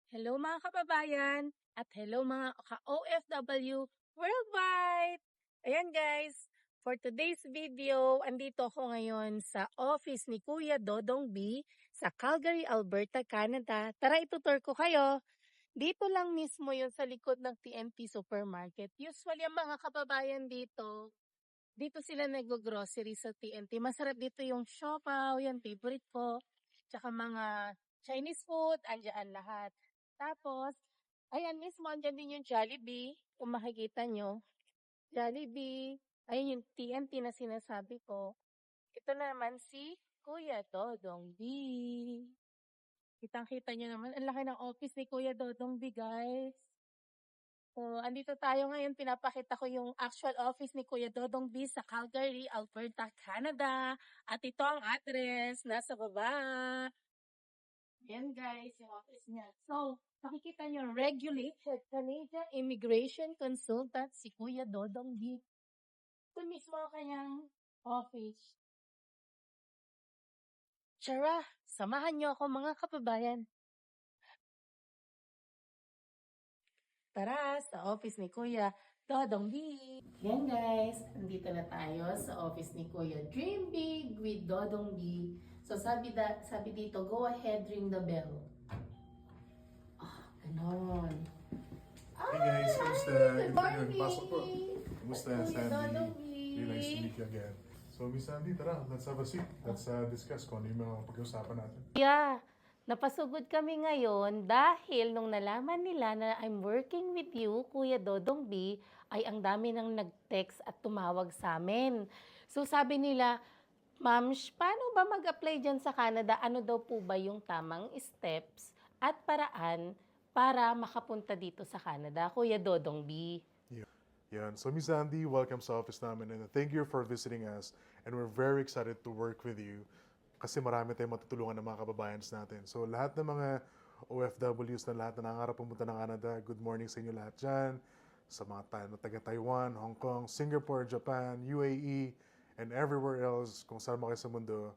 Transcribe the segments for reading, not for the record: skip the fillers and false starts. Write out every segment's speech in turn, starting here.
Hello mga kababayan at hello mga ka-OFW worldwide! Ayan guys, for today's video, andito ako ngayon sa office ni Kuya Dodong B sa Calgary, Alberta, Canada. Tara, itutur ko kayo. Dito lang mismo yun sa likod ng TNT Supermarket. Usually ang mga kababayan dito sila nag-grocery sa TNT. Masarap dito yung siopaw, yan favorite ko. Tsaka mga Chinese food, andyan lahat. Tapos, ayan mismo, andyan din yung Jollibee. Kung makikita nyo, Jollibee. Ayun yung TNT na sinasabi ko. Ito na naman si Kuya Dodong B. Kitang-kita nyo naman, ang laki ng office ni Kuya Dodong B, guys. So, andito tayo ngayon. Pinapakita ko yung actual office ni Kuya Dodong B sa Calgary, Alberta, Canada. At ito ang address. Nasa baba. Yan guys, yung office niya. So, makikita nyo, regulated Canadian Immigration Consultant si Kuya Dodong B. Ito mismo ang kanyang office. Tara, samahan nyo ako mga kababayan. Tara, sa office ni Kuya Dodong B. Yan guys, nandito na tayo sa office ni Kuya Dream Big with Dodong B. So sabi dito, go ahead, ring the bell. Ganon. Hey guys, kumusta? Good morning! Pasok po. Kumusta, Kuya Sandy? Dodong B. Really nice to meet you again. So, Miss Sandy, tara, let's have a seat. Let's discuss kung ano yung mga pag-uusapan natin. Yeah, napasugod kami ngayon dahil nung nalaman nila na I'm working with you, Kuya Dodong B, ay ang dami nang nag-text at tumawag sa amin. So sabi nila, Ma'am, paano ba mag-apply dyan sa Canada? Ano daw po ba yung tamang steps at paraan para makapunta dito sa Canada, Kuya Dodong B? Yan. So, Miss Sandy, welcome sa office namin and thank you for visiting us and we're very excited to work with you kasi marami tayong matutulungan ng mga kababayan natin. So, lahat ng mga OFWs na lahat na nangangarap pumunta ng Canada, good morning sa inyo lahat dyan. Sa mga taga-Taiwan, Hong Kong, Singapore, Japan, UAE, and everywhere else, kung saan mo kayo sa mundo,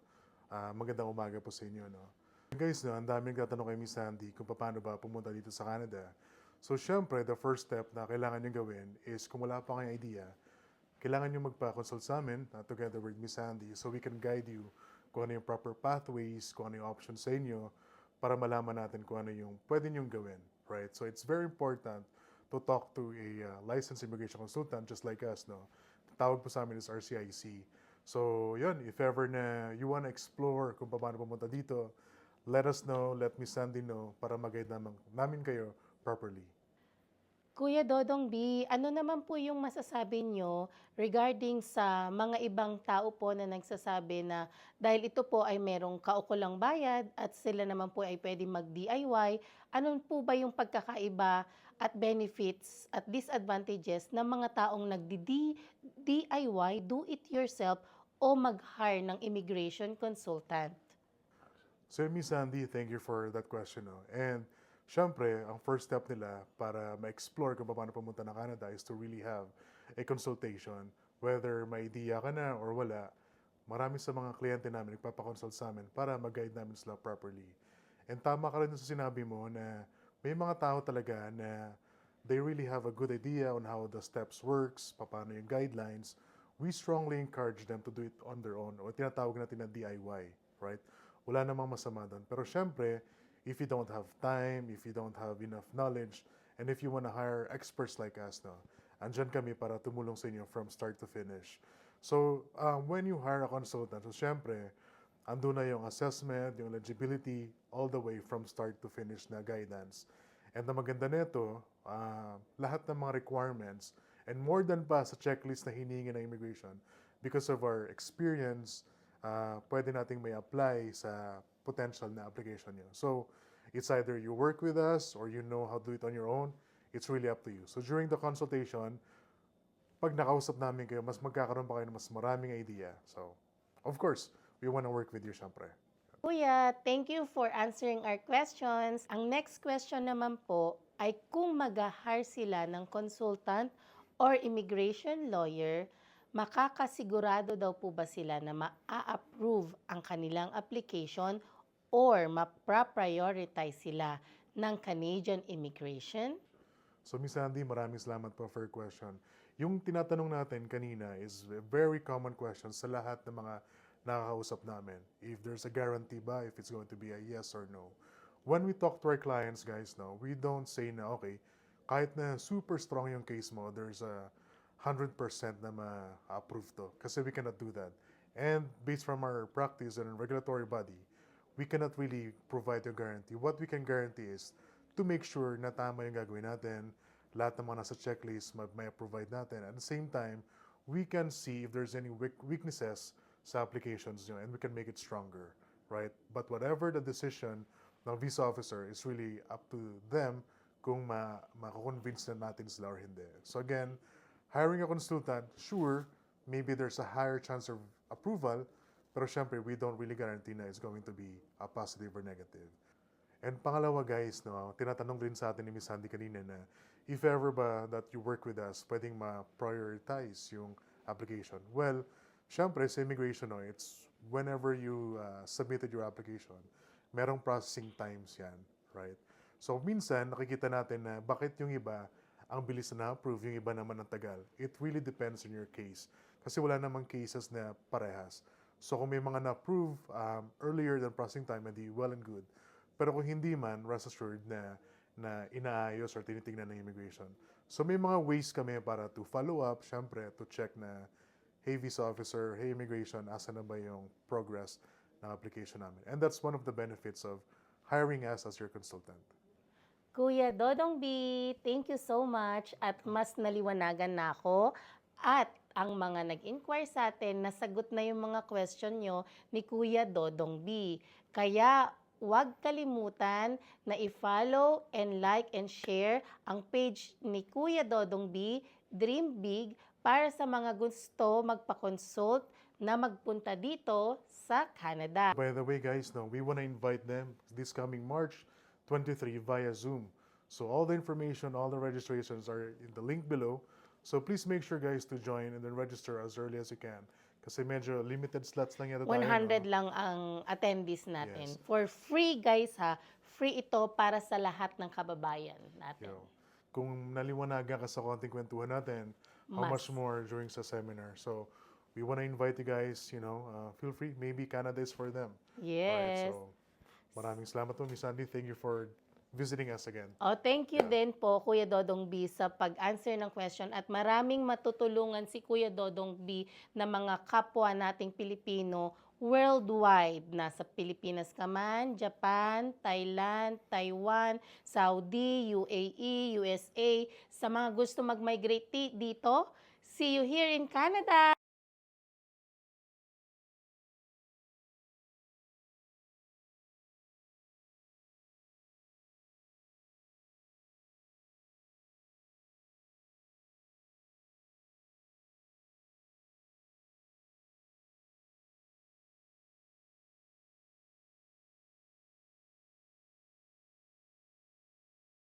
magandang umaga po sa inyo. No? Guys, no, ang daming tatanong kay Miss Sandy kung paano ba pumunta dito sa Canada. So, syempre, the first step na kailangan nyo gawin is kung wala pa kayong idea, kailangan nyo magpa-consult sa amin together with Miss Sandy so we can guide you kung ano yung proper pathways, kung ano yung options sa inyo para malaman natin kung ano yung pwede nyong gawin, right? So, it's very important to talk to a licensed immigration consultant just like us, no? Tawag po sa amin is RCIC. So, yun, if ever na you wanna explore kung paano pumunta dito, let us know, let Miss Sandy know para mag-guide namin kayo properly. Kuya Dodong B, ano naman po yung masasabi nyo regarding sa mga ibang tao po na nagsasabi na dahil ito po ay merong kaukulang bayad at sila naman po ay pwede mag-DIY, ano po ba yung pagkakaiba at benefits at disadvantages ng mga taong nagdi-DIY, do it yourself o mag-hire ng immigration consultant? So, Miss Sandy, thank you for that question. No? And, syempre, ang first step nila para ma-explore kung paano pumunta ng Canada is to really have a consultation. Whether may idea ka na or wala, marami sa mga kliyente namin nagpapakonsult sa amin para mag-guide namin sila properly. And tama ka rin sa sinabi mo na may mga tao talaga na they really have a good idea on how the steps works, paano yung guidelines. We strongly encourage them to do it on their own o tinatawag natin na DIY, right? Wala namang masama doon. Pero syempre, if you don't have time, if you don't have enough knowledge, and if you wanna hire experts like us, no, andyan kami para tumulong sa inyo from start to finish. So, when you hire a consultant, so syempre, andun na yung assessment, yung eligibility, all the way from start to finish na guidance. And ang maganda nito, lahat ng mga requirements, and more than pa sa checklist na hinihingi ng immigration, because of our experience, pwede nating may apply sa potential na application nyo. So, it's either you work with us or you know how to do it on your own. It's really up to you. So, during the consultation, pag nakausap namin kayo, mas magkakaroon pa kayo ng mas maraming idea. So, of course, we want to work with you, syempre. Kuya, thank you for answering our questions. Ang next question naman po ay kung mag-hire sila ng consultant or immigration lawyer, makakasigurado daw po ba sila na ma-approve ang kanilang application or ma-prioritize sila ng Canadian immigration? So, Miss Sandy, maraming salamat po for your question. Yung tinatanong natin kanina is a very common question sa lahat ng mga nakakausap namin. If there's a guarantee ba, if it's going to be a yes or no. When we talk to our clients, guys, no, we don't say na, okay, kahit na super strong yung case mo, there's a 100% na ma-approve to. Kasi we cannot do that. And based from our practice and regulatory body, we cannot really provide a guarantee. What we can guarantee is to make sure na tama yung gagawin natin, lahat ng mga nasa checklist may provide natin. At the same time, we can see if there's any weaknesses sa applications nyo and we can make it stronger, right? But whatever the decision ng visa officer is really up to them kung mako-convince na natin sila or hindi. So again, hiring a consultant, sure, maybe there's a higher chance of approval, pero syempre, we don't really guarantee na it's going to be a positive or negative. And pangalawa guys, no, tinatanong din sa atin ni Miss Sandy kanina na if ever ba that you work with us, pwedeng ma-prioritize yung application. Well, syempre sa immigration, no, it's whenever you submitted your application, merong processing times yan, right? So minsan, nakikita natin na bakit yung iba ang bilis na na-approve, yung iba naman ang tagal. It really depends on your case. Kasi wala namang cases na parehas. So kung may mga na-approve earlier than processing time, edi well and good. Pero kung hindi man, rest assured na inaayos or tinitingnan ng immigration. So may mga ways kami para to follow up, syempre, to check na, hey visa officer, hey immigration, asa na ba yung progress ng application namin. And that's one of the benefits of hiring us as your consultant. Kuya Dodong B, thank you so much at mas naliwanagan na ako at ang mga nag-inquire sa atin, nasagot na yung mga question nyo ni Kuya Dodong B. Kaya huwag kalimutan na i-follow and like and share ang page ni Kuya Dodong B, Dream Big, para sa mga gusto magpa-consult na magpunta dito sa Canada. By the way guys, no, we want to invite them this coming March 23 via Zoom. So all the information, all the registrations are in the link below. So please make sure guys to join and then register as early as you can. Kasi medyo limited slots lang yata tayo. 100 lang ang attendees natin. Yes. For free guys ha, free ito para sa lahat ng kababayan natin. Kung naliwanagan ka sa konting kwentuhan natin, how much more during sa seminar. So we want to invite you guys, feel free. Maybe Canada is for them. Yes. Alright, so maraming salamat po, Miss Sandy. Thank you for visiting us again. Oh, thank you din po, Kuya Dodong B, sa pag-answer ng question at maraming matutulungan si Kuya Dodong B na mga kapwa nating Pilipino worldwide. Nasa Pilipinas ka man, Japan, Thailand, Taiwan, Saudi, UAE, USA. Sa mga gusto mag-migrate dito, see you here in Canada!